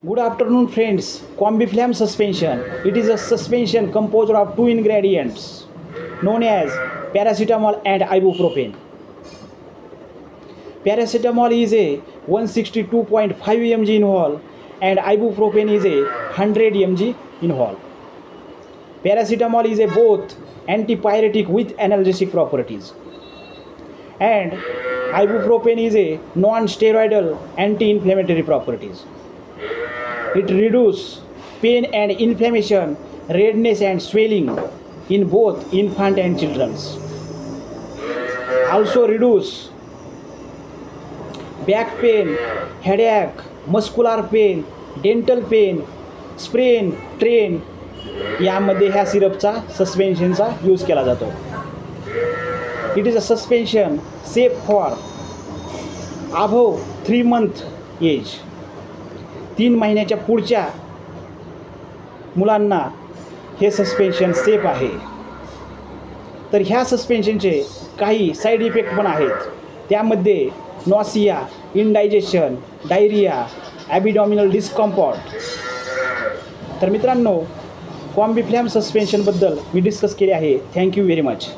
Good afternoon friends. Combiflam suspension. It is a suspension composed of two ingredients known as paracetamol and ibuprofen. Paracetamol is a 162.5 mg in whole and ibuprofen is a 100 mg in whole. Paracetamol is a both antipyretic with analgesic properties and ibuprofen is a non-steroidal anti-inflammatory properties. It reduces pain and inflammation, redness and swelling in both infant and children. Also reduce back pain, headache, muscular pain, dental pain, sprain, strain यामध्ये ह्या सिरपचा सस्पेन्शनचा use केला जातो. It is a suspension safe for above 3 month age. 3 महिन्याच्या पुढच्या मुलांना हे suspension safe आहे. तर ह्या सस्पेन्शनचे काही साईड इफेक्ट पण आहेत. त्यामध्ये नॉसिया, इनडायजेशन, डायरिया, ॲबिडॉमिनल डिस्कम्फर्ट. तर मित्रांनो, कॉम्बिफ्लॅम सस्पेन्शनबद्दल मी डिस्कस केले आहे. Thank you very much.